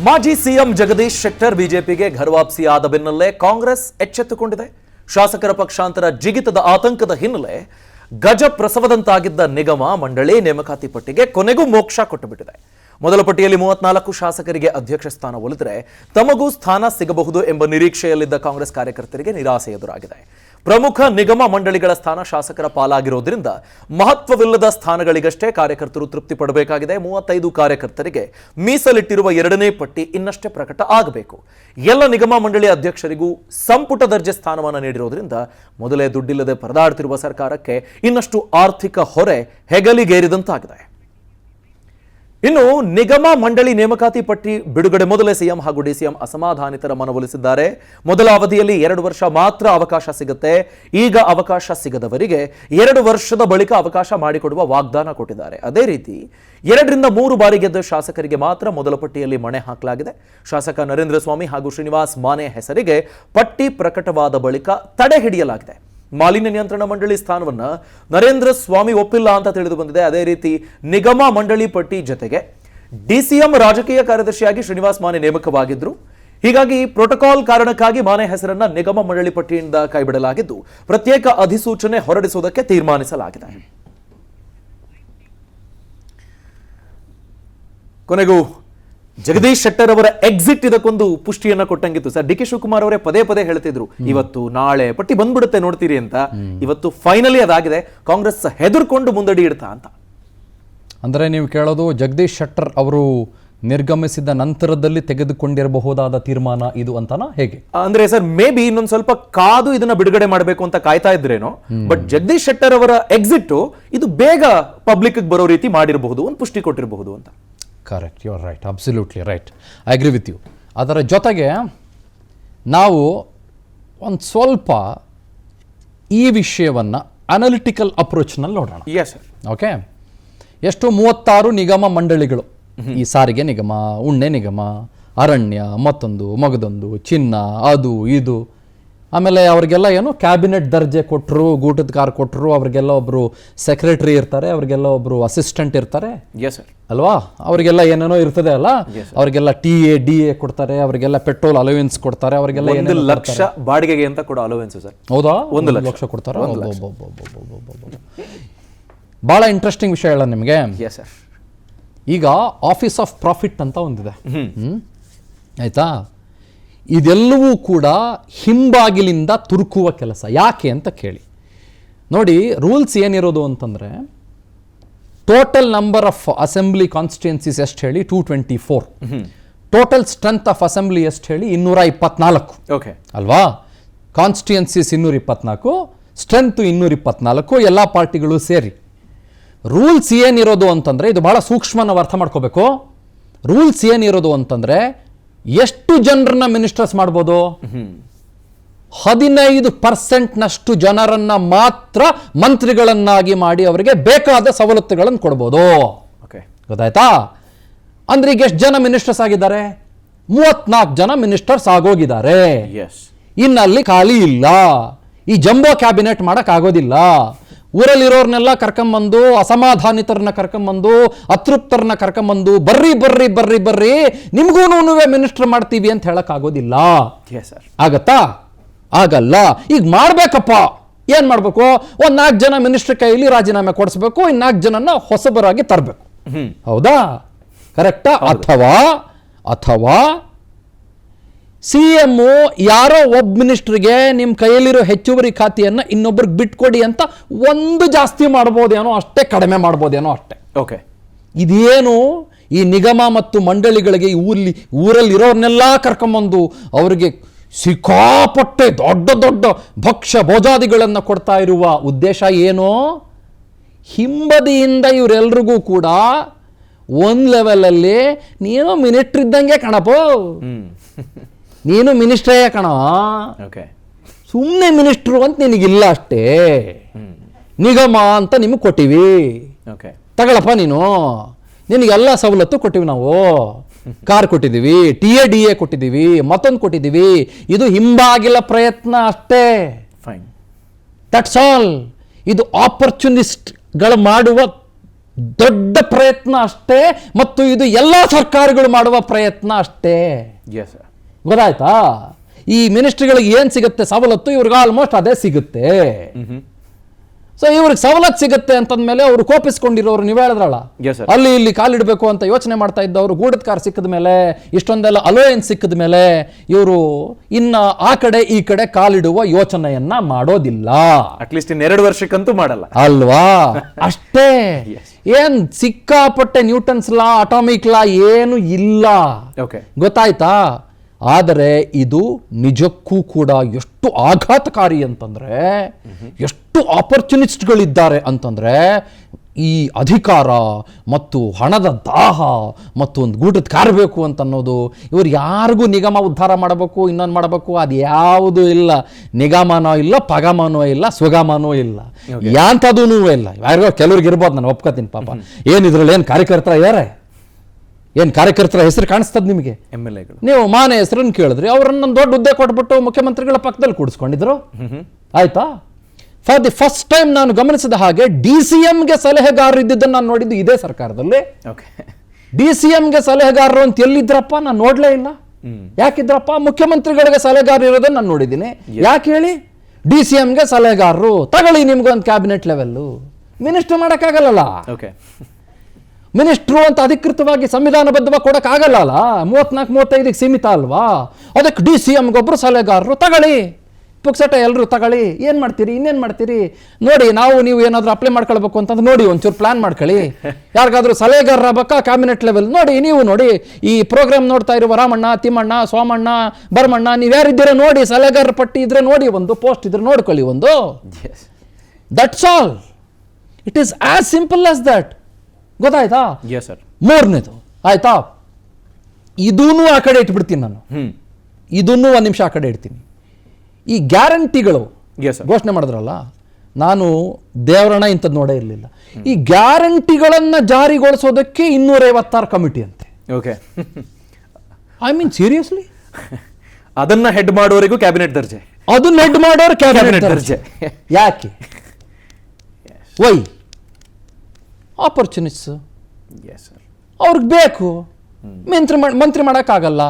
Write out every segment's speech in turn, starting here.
ಮಾಜಿ ಸಿಎಂ ಜಗದೀಶ್ ಶೆಟ್ಟರ್ ಬಿಜೆಪಿಗೆ ಘರವಾಪಸಿಯಾದ ಬೆನ್ನಲ್ಲೇ ಕಾಂಗ್ರೆಸ್ ಎಚ್ಚೆತ್ತುಕೊಂಡಿದೆ. ಶಾಸಕರ ಪಕ್ಷಾಂತರ ಜಿಗಿತದ ಆತಂಕದ ಹಿನ್ನೆಲೆ ಗಜ ಪ್ರಸವದಂತಾಗಿದ್ದ ನಿಗಮ ಮಂಡಳಿ ನೇಮಕಾತಿ ಪಟ್ಟಿಗೆ ಕೊನೆಗೂ ಮೋಕ್ಷ ಕೊಟ್ಟುಬಿಟ್ಟಿದೆ. ಮೊದಲ ಪಟ್ಟಿಯಲ್ಲಿ 34 ಶಾಸಕರಿಗೆ ಅಧ್ಯಕ್ಷ ಸ್ಥಾನ ಒಲಿದರೆ ತಮಗೂ ಸ್ಥಾನ ಸಿಗಬಹುದು ಎಂಬ ನಿರೀಕ್ಷೆಯಲ್ಲಿದ್ದ ಕಾಂಗ್ರೆಸ್ ಕಾರ್ಯಕರ್ತರಿಗೆ ನಿರಾಸೆ ಎದುರಾಗಿದೆ. ಪ್ರಮುಖ ನಿಗಮ ಮಂಡಳಿಗಳ ಸ್ಥಾನ ಶಾಸಕರ ಪಾಲಾಗಿರೋದ್ರಿಂದ ಮಹತ್ವವಿಲ್ಲದ ಸ್ಥಾನಗಳಿಗಷ್ಟೇ ಕಾರ್ಯಕರ್ತರು ತೃಪ್ತಿ ಪಡಬೇಕಾಗಿದೆ. 35 ಕಾರ್ಯಕರ್ತರಿಗೆ ಮೀಸಲಿಟ್ಟಿರುವ ಎರಡನೇ ಪಟ್ಟಿ ಇನ್ನಷ್ಟೇ ಪ್ರಕಟ ಆಗಬೇಕು. ಎಲ್ಲ ನಿಗಮ ಮಂಡಳಿ ಅಧ್ಯಕ್ಷರಿಗೂ ಸಂಪುಟ ದರ್ಜೆ ಸ್ಥಾನಮಾನ ನೀಡಿರೋದ್ರಿಂದ ಮೊದಲೇ ದುಡ್ಡಿಲ್ಲದೆ ಪರದಾಡ್ತಿರುವ ಸರ್ಕಾರಕ್ಕೆ ಇನ್ನಷ್ಟು ಆರ್ಥಿಕ ಹೊರೆ ಹೆಗಲಿಗೇರಿದಂತಾಗಿದೆ. ಇನ್ನು ನಿಗಮ ಮಂಡಳಿ ನೇಮಕಾತಿ ಪಟ್ಟಿ ಬಿಡುಗಡೆ ಮೊದಲೇ ಸಿಎಂ ಹಾಗೂ ಡಿಸಿಎಂ ಅಸಮಾಧಾನಿತರ ಮನವೊಲಿಸಿದ್ದಾರೆ. ಮೊದಲ ಅವಧಿಯಲ್ಲಿ 2 ವರ್ಷ ಮಾತ್ರ ಅವಕಾಶ ಸಿಗುತ್ತೆ. ಈಗ ಅವಕಾಶ ಸಿಗದವರಿಗೆ 2 ವರ್ಷದ ಬಳಿಕ ಅವಕಾಶ ಮಾಡಿಕೊಡುವ ವಾಗ್ದಾನ ಕೊಟ್ಟಿದ್ದಾರೆ. ಅದೇ ರೀತಿ 2 ರಿಂದ 3 ಬಾರಿ ಗೆದ್ದ ಶಾಸಕರಿಗೆ ಮಾತ್ರ ಮೊದಲ ಪಟ್ಟಿಯಲ್ಲಿ ಮಣೆ ಹಾಕಲಾಗಿದೆ. ಶಾಸಕ ನರೇಂದ್ರ ಸ್ವಾಮಿ ಹಾಗೂ ಶ್ರೀನಿವಾಸ್ ಮಾನೆ ಹೆಸರಿಗೆ ಪಟ್ಟಿ ಪ್ರಕಟವಾದ ಬಳಿಕ ತಡೆ ಹಿಡಿಯಲಾಗಿದೆ. ಮಾಲಿನ್ಯ ನಿಯಂತ್ರಣ ಮಂಡಳಿ ಸ್ಥಾನವನ್ನ ನರೇಂದ್ರ ಸ್ವಾಮಿ ಒಪ್ಪಿಲ್ಲ ಅಂತ ತಿಳಿದು ಬಂದಿದೆ. ಅದೇ ರೀತಿ ನಿಗಮ ಮಂಡಳಿ ಪಟ್ಟಿ ಜೊತೆಗೆ ಡಿಸಿಎಂ ರಾಜಕೀಯ ಕಾರ್ಯದರ್ಶಿಯಾಗಿ ಶ್ರೀನಿವಾಸ್ ಮಾನೆ ನೇಮಕವಾಗಿದ್ರು. ಹೀಗಾಗಿ ಪ್ರೋಟೋಕಾಲ್ ಕಾರಣಕ್ಕಾಗಿ ಮಾನೆ ಹೆಸರನ್ನ ನಿಗಮ ಮಂಡಳಿ ಪಟ್ಟಿಯಿಂದ ಕೈಬಿಡಲಾಗಿದ್ದು ಪ್ರತ್ಯೇಕ ಅಧಿಸೂಚನೆ ಹೊರಡಿಸುವುದಕ್ಕೆ ತೀರ್ಮಾನಿಸಲಾಗಿದೆ. ಕೊನೆಗೂ ಜಗದೀಶ್ ಶೆಟ್ಟರ್ ಅವರ ಎಕ್ಸಿಟ್ ಇದಕ್ಕೊಂದು ಪುಷ್ಟಿಯನ್ನ ಕೊಟ್ಟಂಗಿತ್ತು. ಸರ್, ಡಿ.ಕೆ. ಶಿವಕುಮಾರ್ ಅವರೇ ಪದೇ ಪದೇ ಹೇಳ್ತಿದ್ರು ಇವತ್ತು ನಾಳೆ ಪಟ್ಟಿ ಬಂದ್ಬಿಡುತ್ತೆ ನೋಡ್ತೀರಿ ಅಂತ. ಇವತ್ತು ಫೈನಲಿ ಅದಾಗಿದೆ. ಕಾಂಗ್ರೆಸ್ ಹೆದರ್ಕೊಂಡು ಮುಂದಡಿ ಇಡ್ತಾ ಅಂತ. ಅಂದ್ರೆ ನೀವು ಕೇಳೋದು ಜಗದೀಶ್ ಶೆಟ್ಟರ್ ಅವರು ನಿರ್ಗಮಿಸಿದ ನಂತರದಲ್ಲಿ ತೆಗೆದುಕೊಂಡಿರಬಹುದಾದ ತೀರ್ಮಾನ ಇದು ಅಂತನಾ, ಹೇಗೆ? ಅಂದ್ರೆ ಸರ್, ಮೇ ಬಿ ಇನ್ನೊಂದು ಸ್ವಲ್ಪ ಕಾದು ಇದನ್ನ ಬಿಡುಗಡೆ ಮಾಡಬೇಕು ಅಂತ ಕಾಯ್ತಾ ಇದ್ರೇನೋ. ಬಟ್ ಜಗದೀಶ್ ಶೆಟ್ಟರ್ ಅವರ ಎಕ್ಸಿಟ್ ಇದು ಬೇಗ ಪಬ್ಲಿಕ್ ಬರೋ ರೀತಿ ಮಾಡಿರಬಹುದು, ಒಂದು ಪುಷ್ಟಿ ಕೊಟ್ಟಿರಬಹುದು ಅಂತ. Correct, you are right, absolutely right, I agree with you. ಅದರ ಜೊತೆಗೆ ನಾವು ಒಂದು ಸ್ವಲ್ಪ ಈ ವಿಷಯವನ್ನು ಅನಾಲಿಟಿಕಲ್ ಅಪ್ರೋಚ್ನಲ್ಲಿ ನೋಡೋಣ. Yes sir. ಓಕೆ, ಎಷ್ಟು 36 ನಿಗಮ ಮಂಡಳಿಗಳು, ಈ ಸಾರಿಗೆ ನಿಗಮ, ಉಣ್ಣೆ ನಿಗಮ, ಅರಣ್ಯ, ಮತ್ತೊಂದು ಮಗದೊಂದು, ಚಿನ್ನ, ಅದು ಇದು. ಆಮೇಲೆ ಅವ್ರಿಗೆಲ್ಲ ಏನು ಕ್ಯಾಬಿನೆಟ್ ದರ್ಜೆ ಕೊಟ್ಟರು, ಗೂಟದ ಕಾರ್ ಕೊಟ್ಟರು. ಅವ್ರಿಗೆಲ್ಲ ಒಬ್ಬರು ಸೆಕ್ರೆಟರಿ ಇರ್ತಾರೆ, ಅವ್ರಿಗೆಲ್ಲ ಒಬ್ಬರು ಅಸಿಸ್ಟೆಂಟ್ ಇರ್ತಾರೆ ಅಲ್ವಾ? ಅವರಿಗೆಲ್ಲ ಏನೇನೋ ಇರ್ತದೆ ಅಲ್ಲ, ಅವರಿಗೆಲ್ಲ TA ಕೊಡ್ತಾರೆ, ಅವರಿಗೆಲ್ಲ ಪೆಟ್ರೋಲ್ ಅಲವೆನ್ಸ್ ಕೊಡ್ತಾರೆ, ಅವರಿಗೆಲ್ಲ 1 ಲಕ್ಷ ಬಾಡಿಗೆಗೆ ಅಂತ ಕೊಡೋ ಅಲವೆನ್ಸ್ ಸರ್. ಹೌದಾ? 1 ಲಕ್ಷ ಕೊಡ್ತಾರೆ. ಬಹಳ ಇಂಟ್ರೆಸ್ಟಿಂಗ್ ವಿಷಯ ಹೇಳ ನಿಮಗೆ. ಈಗ ಆಫೀಸ್ ಆಫ್ ಪ್ರಾಫಿಟ್ ಅಂತ ಒಂದಿದೆ, ಆಯ್ತಾ? ಇದೆಲ್ಲವೂ ಕೂಡ ಹಿಂಬಾಗಿಲಿಂದ ತುರುಕುವ ಕೆಲಸ. ಯಾಕೆ ಅಂತ ಕೇಳಿ ನೋಡಿ. ರೂಲ್ಸ್ ಏನಿರೋದು ಅಂತಂದರೆ, total number of assembly constituencies ಎಷ್ಟು ಹೇಳಿ 224. ಟೋಟಲ್ ಸ್ಟ್ರೆಂತ್ ಆಫ್ ಅಸೆಂಬ್ಲಿ ಎಷ್ಟು ಹೇಳಿ 224 ಅಲ್ವಾ? ಕಾನ್ಸ್ಟಿಟ್ಯೂನ್ಸೀಸ್ 224, ಸ್ಟ್ರೆಂತ್ 224, ಎಲ್ಲ ಪಾರ್ಟಿಗಳು ಸೇರಿ. ರೂಲ್ಸ್ ಏನಿರೋದು ಅಂತಂದರೆ, ಇದು ಬಹಳ ಸೂಕ್ಷ್ಮ ನಾವು ಅರ್ಥ ಮಾಡ್ಕೋಬೇಕು. ರೂಲ್ಸ್ ಏನಿರೋದು ಅಂತಂದರೆ, ಎಷ್ಟು ಜನರನ್ನ ಮಿನಿಸ್ಟರ್ಸ್ ಮಾಡ್ಬೋದು? 15% ಜನರನ್ನ ಮಾತ್ರ ಮಂತ್ರಿಗಳನ್ನಾಗಿ ಮಾಡಿ ಅವರಿಗೆ ಬೇಕಾದ ಸವಲತ್ತುಗಳನ್ನು ಕೊಡ್ಬೋದು. ಗೊತ್ತಾಯ್ತಾ? ಅಂದ್ರೆ ಈಗ ಎಷ್ಟು ಜನ ಮಿನಿಸ್ಟರ್ಸ್ ಆಗಿದ್ದಾರೆ? 34 ಜನ ಮಿನಿಸ್ಟರ್ಸ್ ಆಗೋಗಿದ್ದಾರೆ. ಇನ್ನಲ್ಲಿ ಖಾಲಿ ಇಲ್ಲ. ಈ ಜಂಬೋ ಕ್ಯಾಬಿನೆಟ್ ಮಾಡಕ್ ಆಗೋದಿಲ್ಲ. ಊರಲ್ಲಿರೋರ್ನೆಲ್ಲ ಕರ್ಕೊಂಬಂದು, ಅಸಮಾಧಾನಿತರನ್ನ ಕರ್ಕೊಂಬಂದು, ಅತೃಪ್ತರನ್ನ ಕರ್ಕೊಂಬಂದು, ಬರ್ರಿ ಬರ್ರಿ ಬರ್ರಿ ಬರ್ರಿ ನಿಮ್ಗೂ ಮಿನಿಸ್ಟರ್ ಮಾಡ್ತೀವಿ ಅಂತ ಹೇಳಕ್ ಆಗೋದಿಲ್ಲ. ಆಗತ್ತಾ? ಆಗಲ್ಲ. ಈಗ ಮಾಡ್ಬೇಕಪ್ಪ. ಏನ್ ಮಾಡ್ಬೇಕು? 4 ಜನ ಮಿನಿಸ್ಟರ್ ಕೈಯಲ್ಲಿ ರಾಜೀನಾಮೆ ಕೊಡಿಸ್ಬೇಕು, 4 ಜನನ್ನ ಹೊಸಬರಾಗಿ ತರಬೇಕು. ಹೌದಾ? ಕರೆಕ್ಟಾ? ಅಥವಾ CM ಯಾರೋ ಒಬ್ಬ ಮಿನಿಸ್ಟರ್ಗೆ ನಿಮ್ಮ ಕೈಯಲ್ಲಿರೋ ಹೆಚ್ಚುವರಿ ಖಾತೆಯನ್ನ ಇನ್ನೊಬ್ಬರಿಗೆ ಬಿಟ್ಕೊಡಿ ಅಂತ ಒಂದು ಜಾಸ್ತಿ ಮಾಡ್ಬೋದೇನೋ ಅಷ್ಟೇ, ಕಡಿಮೆ ಮಾಡ್ಬೋದೇನೋ ಅಷ್ಟೇ. ಇದೇನು ಈ ನಿಗಮ ಮತ್ತು ಮಂಡಳಿಗಳಿಗೆ ಊರಲ್ಲಿ ಇರೋರ್ನೆಲ್ಲ ಕರ್ಕೊಂಬಂದು ಅವರಿಗೆ ಸಿಕ್ಕಾಪಟ್ಟೆ ದೊಡ್ಡ ದೊಡ್ಡ ಭಕ್ಷ್ಯ ಭೋಜಾದಿಗಳನ್ನು ಕೊಡ್ತಾ ಇರುವ ಉದ್ದೇಶ ಏನು? ಹಿಂಬದಿಯಿಂದ ಇವರೆಲ್ರಿಗೂ ಕೂಡ ಒಂದು ಲೆವೆಲಲ್ಲಿ ನೀನು ಮಿನಿಸ್ಟರ್ ಇದ್ದಂಗೆ ಕಣಪೋ, ನೀನು ಮಿನಿಸ್ಟ್ರೇ ಕಣ, ಸುಮ್ಮನೆ ಮಿನಿಸ್ಟ್ರು ಅಂತ ನಿನಗಿಲ್ಲ ಅಷ್ಟೇ. ನಿಗಮ ಅಂತ ನಿಮಗೆ ಕೊಟ್ಟಿವಿ, ತಗೊಳಪ್ಪ ನೀನು, ನಿನಗೆಲ್ಲ ಸವಲತ್ತು ಕೊಟ್ಟಿವಿ. ನಾವು ಕಾರ್ ಕೊಟ್ಟಿದ್ದೀವಿ, TA ಕೊಟ್ಟಿದ್ದೀವಿ, ಮತ್ತೊಂದು ಕೊಟ್ಟಿದ್ದೀವಿ. ಇದು ಹಿಂಬಾಗಿಲ ಪ್ರಯತ್ನ ಅಷ್ಟೇ. That's all. ಇದು ಆಪರ್ಚುನಿಸ್ಟ್ಗಳು ಮಾಡುವ ದೊಡ್ಡ ಪ್ರಯತ್ನ ಅಷ್ಟೇ, ಮತ್ತು ಇದು ಎಲ್ಲ ಸರ್ಕಾರಗಳು ಮಾಡುವ ಪ್ರಯತ್ನ ಅಷ್ಟೇ. Yes sir. ಗೊತ್ತಾಯ್ತಾ? ಈ ಮಿನಿಸ್ಟ್ರಿಗಳಿಗೆ ಏನ್ ಸಿಗುತ್ತೆ ಸವಲತ್ತು, ಇವ್ರಿಗೆ ಆಲ್ಮೋಸ್ಟ್ ಅದೇ ಸಿಗುತ್ತೆ. ಸೊ ಇವ್ರಿಗೆ ಸವಲತ್ತು ಸಿಗುತ್ತೆ ಅಂತಂದ್ಮೇಲೆ ಅವರು ಕೋಪಿಸ್ಕೊಂಡಿರೋರು, ನೀವು ಹೇಳಿದ್ರಲ್ಲ, ಅಲ್ಲಿ ಇಲ್ಲಿ ಕಾಲಿಡಬೇಕು ಅಂತ ಯೋಚನೆ ಮಾಡ್ತಾ ಇದ್ದವರು ಗೂಡದ ಕಾರ್ ಸಿಕ್ಕಿದ ಮೇಲೆ, ಇಷ್ಟೊಂದೆಲ್ಲ ಅಲೋಯನ್ಸ್ ಸಿಕ್ಕಿದ ಮೇಲೆ ಇವರು ಇನ್ನ ಆ ಕಡೆ ಈ ಕಡೆ ಕಾಲಿಡುವ ಯೋಚನೆಯನ್ನ ಮಾಡೋದಿಲ್ಲ. ಅಟ್ಲೀಸ್ಟ್ ಇನ್ನು 2 ವರ್ಷಕ್ಕಂತೂ ಮಾಡಲ್ಲ ಅಲ್ವಾ? ಅಷ್ಟೇ. ಏನ್ ಸಿಕ್ಕಾಪಟ್ಟೆ ನ್ಯೂಟನ್ಸ್ ಲಾ, ಅಟಾಮಿಕ್ ಲಾ ಏನು ಇಲ್ಲ. ಗೊತ್ತಾಯ್ತಾ? ಆದರೆ ಇದು ನಿಜಕ್ಕೂ ಕೂಡ ಎಷ್ಟು ಆಘಾತಕಾರಿ ಅಂತಂದ್ರೆ, ಎಷ್ಟು ಆಪರ್ಚುನಿಸ್ಟ್ಗಳಿದ್ದಾರೆ ಅಂತಂದ್ರೆ, ಈ ಅಧಿಕಾರ ಮತ್ತು ಹಣದ ದಾಹ ಮತ್ತು ಒಂದು ಗೂಟದ ಕಾರಬೇಕು ಅಂತ ಅನ್ನೋದು, ಇವ್ರು ಯಾರಿಗೂ ನಿಗಮ ಉದ್ಧಾರ ಮಾಡಬೇಕು, ಇನ್ನೊಂದು ಮಾಡಬೇಕು, ಅದು ಯಾವುದೂ ಇಲ್ಲ. ನಿಗಮನೋ ಇಲ್ಲ, ಪಗಮನೋ ಇಲ್ಲ, ಸುಗಮನೋ ಇಲ್ಲ, ಯಾಂಥದೂ ಇಲ್ಲ. ಯಾರಿಗೋ ಕೆಲವ್ರಿಗೆ ಇರ್ಬೋದು, ನಾನು ಒಪ್ಕೋತೀನಿ ಪಾಪ. ಏನಿದ್ರಲ್ಲಿ ಏನು ಕಾರ್ಯಕರ್ತರ ಯಾರೇ, ಏನು ಕಾರ್ಯಕರ್ತರ ಹೆಸರು ಕಾಣಿಸ್ತದ ನಿಮಗೆ? MLAಗಳು. ನೀವು ಮಾನೆ ಹೆಸರನ್ನು ಕೇಳಿದ್ರಿ, ಅವರನ್ನ ದೊಡ್ಡ ಹುದ್ದೆ ಕೊಟ್ಬಿಟ್ಟು ಮುಖ್ಯಮಂತ್ರಿಗಳ ಪಕ್ಕದಲ್ಲಿ ಕೂಡಿಸ್ಕೊಂಡಿದ್ರು. ಆಯ್ತಾ? ಫಾರ್ ದಿ ಫಸ್ಟ್ ಟೈಮ್ ನಾನು ಗಮನಿಸಿದ ಹಾಗೆ DCMಗೆ ಸಲಹೆಗಾರರು ಇದ್ದಿದ್ದನ್ನು ನಾನು ನೋಡಿದ್ದು ಇದೇ ಸರ್ಕಾರದಲ್ಲಿ. DCMಗೆ ಸಲಹೆಗಾರರು ಅಂತ ಎಲ್ಲಿದ್ರಪ್ಪ? ನಾನು ನೋಡ್ಲೇ ಇಲ್ಲ. ಯಾಕಿದ್ರಪ್ಪ? ಮುಖ್ಯಮಂತ್ರಿಗಳಿಗೆ ಸಲಹೆಗಾರರು ಇರೋದನ್ನ ನಾನು ನೋಡಿದ್ದೀನಿ. ಯಾಕೆ ಹೇಳಿ? DCMಗೆ ಸಲಹೆಗಾರರು ತಗೊಳ್ಳಿ, ನಿಮ್ಗೊಂದು ಕ್ಯಾಬಿನೆಟ್ ಲೆವೆಲ್ಲು. ಮಿನಿಸ್ಟರ್ ಮಾಡೋಕ್ಕಾಗಲ್ಲ. ಮಿನಿಸ್ಟ್ರು ಅಂತ ಅಧಿಕೃತವಾಗಿ ಸಂವಿಧಾನಬದ್ಧವಾಗಿ ಕೊಡೋಕ್ಕಾಗಲ್ಲ ಅಲ್ಲ, 34-35ಗೆ ಸೀಮಿತ ಅಲ್ವಾ? ಅದಕ್ಕೆ DCMಗೊಬ್ಬರು ಸಲಹೆಗಾರರು ತಗೊಳ್ಳಿ, ಪುಕ್ಸಟೆ ಎಲ್ಲರೂ ತಗೊಳ್ಳಿ. ಏನು ಮಾಡ್ತೀರಿ, ಇನ್ನೇನು ಮಾಡ್ತೀರಿ ನೋಡಿ. ನೀವು ಏನಾದರೂ ಅಪ್ಲೈ ಮಾಡ್ಕೊಳ್ಬೇಕು ಅಂತಂದ್ರೆ ನೋಡಿ, ಒಂಚೂರು ಪ್ಲಾನ್ ಮಾಡ್ಕೊಳ್ಳಿ. ಯಾರಿಗಾದ್ರೂ ಸಲಹೆಗಾರರ ಬೇಕಾ ಕ್ಯಾಬಿನೆಟ್ ಲೆವೆಲ್ ನೋಡಿ, ನೀವು ನೋಡಿ. ಈ ಪ್ರೋಗ್ರಾಮ್ ನೋಡ್ತಾ ಇರುವ ರಾಮಣ್ಣ, ತಿಮ್ಮಣ್ಣ, ಸೋಮಣ್ಣ, ಭರಮಣ್ಣ, ನೀವು ಯಾರಿದ್ದೀರ ನೋಡಿ, ಸಲಹೆಗಾರರ ಪಟ್ಟಿ ಇದ್ರೆ ನೋಡಿ, ಒಂದು ಪೋಸ್ಟ್ ಇದ್ರೆ ನೋಡ್ಕೊಳ್ಳಿ ಒಂದು. That's all. It is as simple as that. ಗೊತ್ತಾಯ್ತಾ? ಮೂರನೇದು ಆಯ್ತಾ, ಇದೂನು ಆ ಕಡೆ ಇಟ್ಬಿಡ್ತೀನಿ ನಾನು. ಇದನ್ನು 1 ನಿಮಿಷ ಆ ಕಡೆ ಇಡ್ತೀನಿ. ಈ ಗ್ಯಾರಂಟಿಗಳು ಘೋಷಣೆ ಮಾಡಿದ್ರಲ್ಲ, ನಾನು ದೇವರಣ ಇಂಥದ್ದು ನೋಡೇ ಇರಲಿಲ್ಲ. ಈ ಗ್ಯಾರಂಟಿಗಳನ್ನ ಜಾರಿಗೊಳಿಸೋದಕ್ಕೆ 256 ಕಮಿಟಿ ಅಂತೆ. ಐ ಮೀನ್ ಸೀರಿಯಸ್ಲಿ, ಅದನ್ನ ಹೆಡ್ ಮಾಡೋರಿಗೂ ಕ್ಯಾಬಿನೆಟ್ ದರ್ಜೆ, ಅದನ್ನ ಹೆಡ್ ಮಾಡೋರು ಕ್ಯಾಬಿನೆಟ್ ದರ್ಜೆ. ಯಾಕೆ? ವೈ? ಆಪರ್ಚುನಿಸ್ಟ್ಸ್ ಅವ್ರಿಗೆ ಬೇಕು. ಮಂತ್ರಿ ಮಾಡೋಕ್ಕಾಗಲ್ಲ,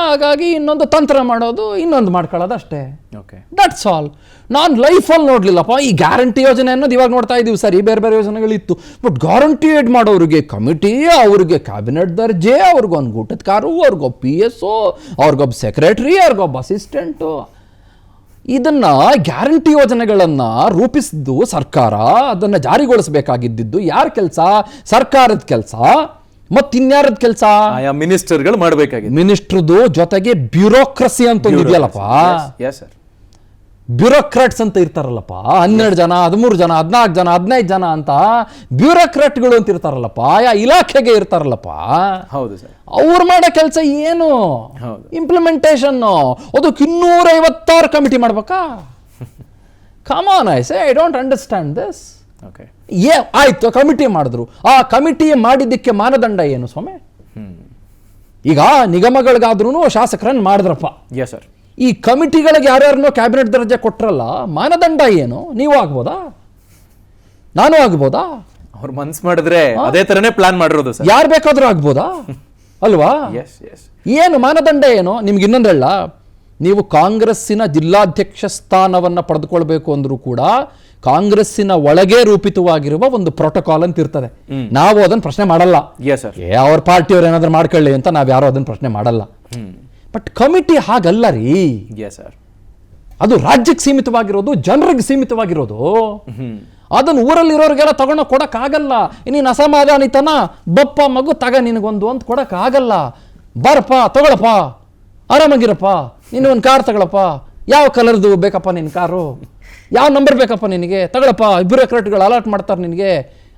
ಹಾಗಾಗಿ ಇನ್ನೊಂದು ತಂತ್ರ ಮಾಡೋದು, ಇನ್ನೊಂದು ಮಾಡ್ಕೊಳ್ಳೋದು ಅಷ್ಟೇ. That's all. ನಾನು ಲೈಫಲ್ಲಿ ನೋಡ್ಲಿಲ್ಲಪ್ಪ ಈ ಗ್ಯಾರಂಟಿ ಯೋಜನೆ ಅನ್ನೋದು. ಇವಾಗ ನೋಡ್ತಾ ಇದ್ದೀವಿ ಸರಿ, ಬೇರೆ ಬೇರೆ ಯೋಜನೆಗಳಿತ್ತು, ಬಟ್ ಗ್ಯಾರಂಟಿ ಎಡ್ ಮಾಡೋರಿಗೆ ಕಮಿಟಿ, ಅವ್ರಿಗೆ ಕ್ಯಾಬಿನೆಟ್ ದರ್ಜೆ, ಅವ್ರಿಗೊಂದು ಗೂಟದ ಕಾರು, ಅವ್ರಿಗೊಬ್ಬ PSO, ಅವ್ರಿಗೊಬ್ಬ ಸೆಕ್ರೆಟರಿ, ಅವ್ರಿಗೊಬ್ಬ ಅಸಿಸ್ಟೆಂಟು. ಇದನ್ನ ಗ್ಯಾರಂಟಿ ಯೋಜನೆಗಳನ್ನ ರೂಪಿಸಿದ್ದು ಸರ್ಕಾರ, ಅದನ್ನ ಜಾರಿಗೊಳಿಸಬೇಕಾಗಿದ್ದು ಯಾರ ಕೆಲಸ? ಸರ್ಕಾರದ ಕೆಲಸ. ಮತ್ತಿನ್ಯಾರದ ಕೆಲಸ? ಮಿನಿಸ್ಟರ್ಗಳು ಮಾಡಬೇಕಾಗಿದೆ. ಮಿನಿಸ್ಟ್ರದು ಜೊತೆಗೆ ಬ್ಯೂರೋಕ್ರಸಿ ಅಂತ ಇದೆಯಲ್ಲಪ್ಪ, ಬ್ಯೂರೋಕ್ರಾಟ್ಸ್ ಅಂತ ಇರ್ತಾರಲ್ಲಪ್ಪ, 12 ಜನ, 13 ಜನ, 14 ಜನ, 15 ಜನ ಅಂತ ಬ್ಯೂರೋಕ್ರಾಟ್ಗಳು ಅಂತ ಇರ್ತಾರಲ್ಲಪ್ಪ, ಆಯಾ ಇಲಾಖೆಗೆ ಇರ್ತಾರಲ್ಲಪ್ಪ. ಹೌದು ಸರ್. ಅವ್ರು ಮಾಡೋ ಕೆಲಸ ಏನು? ಇಂಪ್ಲಿಮೆಂಟೇಷನ್. ಅದಕ್ಕೆ 256 ಕಮಿಟಿ ಮಾಡ್ಬೇಕಾ? Come on, I don't understand this. ಆಯ್ತು, ಕಮಿಟಿ ಮಾಡಿದ್ರು. ಆ ಕಮಿಟಿ ಮಾಡಿದ್ದಕ್ಕೆ ಮಾನದಂಡ ಏನು ಸ್ವಾಮಿ? ಈಗ ನಿಗಮಗಳಿಗಾದ್ರೂ ಶಾಸಕರನ್ನು ಮಾಡಿದ್ರಪ್ಪ, ಈ ಕಮಿಟಿಗಳಿಗೆ ಯಾರ್ಯಾರನ್ನೋ ಕ್ಯಾಬಿನೆಟ್ ದರ್ಜೆ ಕೊಟ್ರಲ್ಲ, ಮಾನದಂಡ ಏನು? ನೀವು ಆಗ್ಬೋದಾ? ನಾನು ಆಗ್ಬೋದಾ? ಅವ್ರು ಮನ್ಸ್ ಮಾಡಿದ್ರೆ ಅದೇ ತರನೇ ಪ್ಲಾನ್ ಮಾಡಿರೋದು ಸರ್. ಯಾರು ಬೇಕಾದ್ರೂ ಆಗ್ಬೋದಾ ಅಲ್ವಾ? ಏನು ಮಾನದಂಡ ಏನು? ನಿಮ್ಗೆ ಇನ್ನೊಂದು ಹೇಳ, ನೀವು ಕಾಂಗ್ರೆಸ್ಸಿನ ಜಿಲ್ಲಾಧ್ಯಕ್ಷ ಸ್ಥಾನವನ್ನ ಪಡೆದುಕೊಳ್ಬೇಕು ಅಂದ್ರೂ ಕೂಡ ಕಾಂಗ್ರೆಸ್ಸಿನ ಒಳಗೆ ರೂಪಿತವಾಗಿರುವ ಒಂದು ಪ್ರೋಟೋಕಾಲ್ ಅಂತ ಇರ್ತದೆ. ನಾವು ಅದನ್ನ ಪ್ರಶ್ನೆ ಮಾಡಲ್ಲ. ಅವ್ರ ಪಾರ್ಟಿಯವ್ರು ಏನಾದ್ರೂ ಮಾಡ್ಕೊಳ್ಳಿ ಅಂತ ನಾವ್ ಯಾರು ಅದನ್ನ ಪ್ರಶ್ನೆ ಮಾಡಲ್ಲ. ಬಟ್ ಕಮಿಟಿ ಹಾಗಲ್ಲ ರೀ. ಅದು ರಾಜ್ಯಕ್ಕೆ ಸೀಮಿತವಾಗಿರೋದು, ಜನರಿಗೆ ಸೀಮಿತವಾಗಿರೋದು. ಅದನ್ನು ಊರಲ್ಲಿರೋರಿಗೆಲ್ಲ ತಗೊಂಡು ಕೊಡಕ್ ಆಗಲ್ಲ. ನೀನು ಅಸಮಾಧಾನಿತನ ಬಪ್ಪ ಮಗು ತಗ ನಿನಗೊಂದು ಅಂತ ಕೊಡಕ್ ಆಗಲ್ಲ. ಬಾರಪ್ಪ, ತಗೊಳಪ್ಪ, ಆರಾಮಾಗಿರಪ್ಪ, ನೀನು ಒಂದು ಕಾರ್ ತಗೊಳಪ್ಪ, ಯಾವ ಕಲರ್ದು ಬೇಕಪ್ಪ ನಿನ್ನ ಕಾರು, ಯಾವ ನಂಬರ್ ಬೇಕಪ್ಪ ನಿನಗೆ, ತಗೊಳಪ್ಪ, ಬ್ಯೂರೋಕ್ರಾಟ್ಗಳು ಅಲಾಟ್ ಮಾಡ್ತಾರೆ ನಿನಗೆ,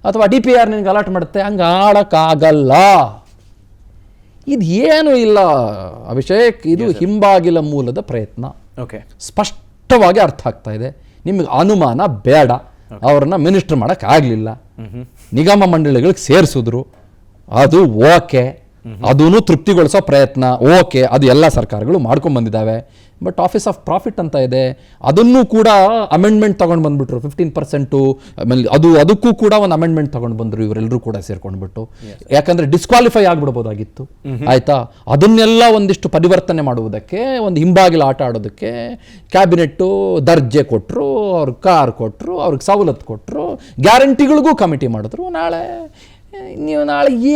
ಅಥವಾ DPR ನಿನಗೆ ಅಲಾಟ್ ಮಾಡುತ್ತೆ. ಹಂಗೆ ಆಡಕ್ಕಾಗಲ್ಲ. ಇದು ಏನು ಇಲ್ಲ ಅಭಿಷೇಕ್, ಇದು ಹಿಂಬಾಗಿಲ ಮೂಲದ ಪ್ರಯತ್ನ. ಸ್ಪಷ್ಟವಾಗಿ ಅರ್ಥ ಆಗ್ತಾ ಇದೆ. ನಿಮಗೆ ಅನುಮಾನ ಬೇಡ. ಅವ್ರನ್ನ ಮಿನಿಸ್ಟರ್ ಮಾಡಕ್ ಆಗ್ಲಿಲ್ಲ, ನಿಗಮ ಮಂಡಳಿಗಳಿಗೆ ಸೇರಿಸಿದ್ರು, ಅದು ಓಕೆ. ಅದನ್ನು ತೃಪ್ತಿಗೊಳಿಸೋ ಪ್ರಯತ್ನ, ಓಕೆ, ಅದು ಎಲ್ಲ ಸರ್ಕಾರಗಳು ಮಾಡ್ಕೊಂಡು ಬಂದಿದ್ದಾವೆ. ಬಟ್ ಆಫೀಸ್ ಆಫ್ ಪ್ರಾಫಿಟ್ ಅಂತ ಇದೆ, ಅದನ್ನು ಕೂಡ ಅಮೆಂಡ್ಮೆಂಟ್ ತಗೊಂಡು ಬಂದ್ಬಿಟ್ರು 15%. ಆಮೇಲೆ ಅದಕ್ಕೂ ಕೂಡ ಒಂದು ಅಮೆಂಡ್ಮೆಂಟ್ ತಗೊಂಡು ಬಂದರು ಇವರೆಲ್ಲರೂ ಕೂಡ ಸೇರ್ಕೊಂಡ್ಬಿಟ್ಟು. ಯಾಕಂದ್ರೆ ಡಿಸ್ಕ್ವಾಲಿಫೈ ಆಗ್ಬಿಡ್ಬೋದಾಗಿತ್ತು, ಆಯ್ತಾ. ಅದನ್ನೆಲ್ಲ ಒಂದಿಷ್ಟು ಪರಿವರ್ತನೆ ಮಾಡುವುದಕ್ಕೆ, ಒಂದು ಹಿಂಬಾಗಿಲು ಆಟ ಆಡೋದಕ್ಕೆ ಕ್ಯಾಬಿನೆಟ್ಟು ದರ್ಜೆ ಕೊಟ್ಟರು, ಅವ್ರಿಗೆ ಕಾರ್ ಕೊಟ್ಟರು, ಅವ್ರಿಗೆ ಸವಲತ್ತು ಕೊಟ್ಟರು, ಗ್ಯಾರಂಟಿಗಳಿಗೂ ಕಮಿಟಿ ಮಾಡಿದ್ರು. ನಾಳೆ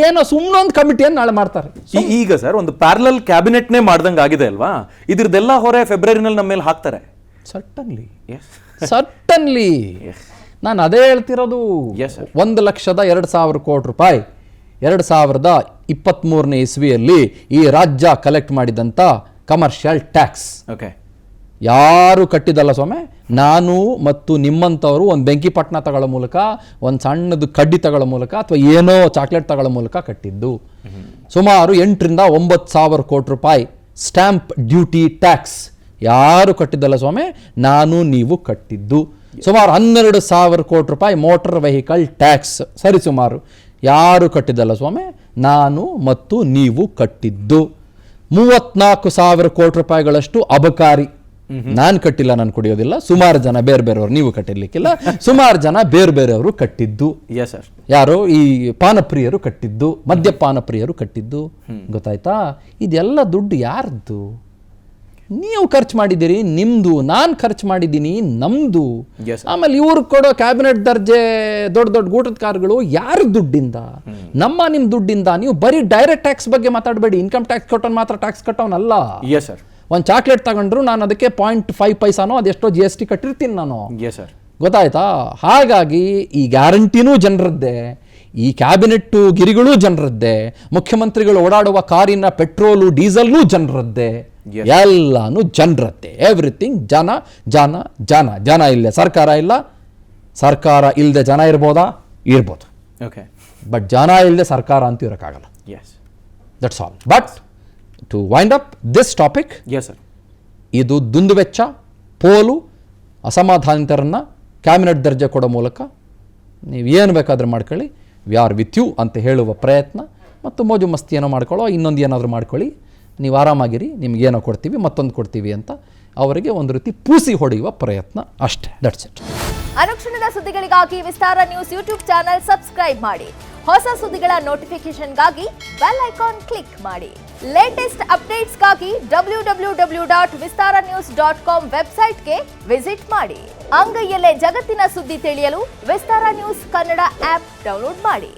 ಏನೋ ಸುಮ್ಮನೆ ಒಂದು ಕಮಿಟಿಯನ್ನು ನಾಳೆ ಮಾಡ್ತಾರೆ. ಈಗ ಸರ್ ಒಂದು ಪ್ಯಾರಲಲ್ ಕ್ಯಾಬಿನೆಟ್ನೇ ಮಾಡ್ದಂಗೆ ಆಗಿದೆ ಅಲ್ವಾ, ಇದ್ರದ್ದೆಲ್ಲ ಹೊರೆ ಫೆಬ್ರವರಿನಲ್ಲಿ ನಮ್ಮ ಮೇಲೆ ಹಾಕ್ತಾರೆ. ಸರ್ಟನ್ಲಿ ನಾನು ಅದೇ ಹೇಳ್ತಿರೋದು. 1,02,000 ಕೋಟಿ ರೂಪಾಯಿ 2023ನೇ ಇಸ್ವಿಯಲ್ಲಿ ಈ ರಾಜ್ಯ ಕಲೆಕ್ಟ್ ಮಾಡಿದಂಥ ಕಮರ್ಷಿಯಲ್ ಟ್ಯಾಕ್ಸ್ ಯಾರು ಕಟ್ಟಿದಲ್ಲ ಸ್ವಾಮಿ, ನಾನು ಮತ್ತು ನಿಮ್ಮಂಥವರು ಒಂದು ಬೆಂಕಿಪಟ್ಟಣ ತಗೊಳ್ಳೋ ಮೂಲಕ, ಒಂದು ಸಣ್ಣದು ಕಡ್ಡಿ ತಗೊಳ್ಳೋ ಮೂಲಕ, ಅಥವಾ ಏನೋ ಚಾಕ್ಲೇಟ್ ತಗೊಳ್ಳೋ ಮೂಲಕ ಕಟ್ಟಿದ್ದು. ಸುಮಾರು 8,000 to 9,000 ಕೋಟಿ ರೂಪಾಯಿ ಸ್ಟ್ಯಾಂಪ್ ಡ್ಯೂಟಿ ಟ್ಯಾಕ್ಸ್ ಯಾರು ಕಟ್ಟಿದ್ದಲ್ಲ ಸ್ವಾಮಿ, ನಾನು ನೀವು ಕಟ್ಟಿದ್ದು. ಸುಮಾರು 12,000 ಕೋಟಿ ರೂಪಾಯಿ ಮೋಟಾರ್ ವೆಹಿಕಲ್ ಟ್ಯಾಕ್ಸ್ ಸರಿಸುಮಾರು ಯಾರು ಕಟ್ಟಿದ್ದಲ್ಲ ಸ್ವಾಮಿ, ನಾನು ಮತ್ತು ನೀವು ಕಟ್ಟಿದ್ದು. 34,000 ಕೋಟಿ ರೂಪಾಯಿಗಳಷ್ಟು ಅಬಕಾರಿ ನಾನು ಕಟ್ಟಿಲ್ಲ, ನಾನು ಕುಡಿಯೋದಿಲ್ಲ. ಸುಮಾರು ಜನ ಬೇರೆ ಬೇರೆಯವರು, ನೀವು ಕಟ್ಟಿರ್ಲಿಕ್ಕಿಲ್ಲ, ಸುಮಾರು ಜನ ಬೇರೆ ಬೇರೆಯವರು ಕಟ್ಟಿದ್ದು. ಯಾರು ಈ ಪಾನಪ್ರಿಯರು ಕಟ್ಟಿದ್ದು, ಮದ್ಯಪಾನ ಪ್ರಿಯರು ಕಟ್ಟಿದ್ದು. ಗೊತ್ತಾಯ್ತಾ? ಇದೆಲ್ಲ ದುಡ್ಡು ಯಾರ್ದು? ನೀವು ಖರ್ಚು ಮಾಡಿದ್ದೀರಿ, ನಿಮ್ದು. ನಾನು ಖರ್ಚು ಮಾಡಿದ್ದೀನಿ, ನಮ್ದು. ಆಮೇಲೆ ಇವ್ರು ಕೊಡೋ ಕ್ಯಾಬಿನೆಟ್ ದರ್ಜೆ ದೊಡ್ಡ ದೊಡ್ಡ ಗೂಟದ ಕಾರ್ಗಳು ಯಾರ ದುಡ್ಡಿಂದ? ನಿಮ್ಮ ದುಡ್ಡಿಂದ. ನೀವು ಬರೀ ಡೈರೆಕ್ಟ್ ಟ್ಯಾಕ್ಸ್ ಬಗ್ಗೆ ಮಾತಾಡಬೇಡಿ. ಇನ್ಕಮ್ ಟ್ಯಾಕ್ಸ್ ಕಟ್ಟೋನ್ ಮಾತ್ರ ಟ್ಯಾಕ್ಸ್ ಕಟ್ಟೋನಲ್ಲ. ಒಂದು ಚಾಕ್ಲೇಟ್ ತಗೊಂಡ್ರು ನಾನು ಅದಕ್ಕೆ 0.5 ಪೈಸಾನೋ ಅದೆಷ್ಟೋ GST ಕಟ್ಟಿರ್ತೀನಿ ನಾನು. ಗೊತ್ತಾಯ್ತಾ? ಹಾಗಾಗಿ ಈ ಗ್ಯಾರಂಟಿನೂ ಜನರದ್ದೇ, ಈ ಕ್ಯಾಬಿನೆಟ್ಟು ಗಿರಿಗಳೂ ಜನರದ್ದೇ, ಮುಖ್ಯಮಂತ್ರಿಗಳು ಓಡಾಡುವ ಕಾರಿನ ಪೆಟ್ರೋಲು ಡೀಸೆಲ್ನೂ ಜನರದ್ದೇ, ಎಲ್ಲಾನು ಜನರದ್ದೇ. ಎವ್ರಿಥಿಂಗ್ ಜನ ಜನ ಜನ ಜನ. ಇಲ್ಲದೆ ಸರ್ಕಾರ ಇಲ್ಲ, ಸರ್ಕಾರ ಇಲ್ಲದೆ ಜನ ಇರ್ಬೋದಾ? ಇರ್ಬೋದು. ಬಟ್ ಜನ ಇಲ್ಲದೆ ಸರ್ಕಾರ ಅಂತೂ ಇರೋಕ್ಕಾಗಲ್ಲ. That's all. But to wind up this topic, ಇದು ದುಂದುವೆಚ್ಚ, ಪೋಲು, ಅಸಮಾಧಾನಿತರನ್ನ ಕ್ಯಾಬಿನೆಟ್ ದರ್ಜೆ ಕೊಡೋ ಮೂಲಕ ನೀವು ಏನು ಬೇಕಾದರೂ ಮಾಡ್ಕೊಳ್ಳಿ, ವಿ ಆರ್ ವಿತ್ ಯು ಅಂತ ಹೇಳುವ ಪ್ರಯತ್ನ, ಮತ್ತು ಮೋಜು ಮಸ್ತಿ ಏನೋ ಮಾಡ್ಕೊಳ್ಳೋ, ಇನ್ನೊಂದು ಏನಾದರೂ ಮಾಡ್ಕೊಳ್ಳಿ, ನೀವು ಆರಾಮಾಗಿರಿ, ನಿಮಗೇನೋ ಕೊಡ್ತೀವಿ, ಮತ್ತೊಂದು ಕೊಡ್ತೀವಿ ಅಂತ ಅವರಿಗೆ ಒಂದು ರೀತಿ ಪೂಸಿ ಹೊಡೆಯುವ ಪ್ರಯತ್ನ ಅಷ್ಟೇ. That's it. ಅನುಕ್ಷಣದ ಸುದ್ದಿಗಳಿಗಾಗಿ ವಿಸ್ತಾರ ನ್ಯೂಸ್ ಯೂಟ್ಯೂಬ್ ಚಾನೆಲ್ ಸಬ್ಸ್ಕ್ರೈಬ್ ಮಾಡಿ. ಹೊಸ ಸುದ್ದಿಗಳ ನೋಟಿಫಿಕೇಶನ್ಗಾಗಿ ಬೆಲ್ ಐಕಾನ್ ಕ್ಲಿಕ್ ಮಾಡಿ. ಲೇಟೆಸ್ಟ್ ಅಪ್ಡೇಟ್ಸ್ಗಾಗಿ www.vistaranews.com ವೆಬ್ಸೈಟ್ಗೆ ವಿಸಿಟ್ ಮಾಡಿ. ಅಂಗೈಯಲ್ಲೇ ಜಗತ್ತಿನ ಸುದ್ದಿ ತಿಳಿಯಲು ವಿಸ್ತಾರ ನ್ಯೂಸ್ ಕನ್ನಡ ಆಪ್ ಡೌನ್ಲೋಡ್ ಮಾಡಿ.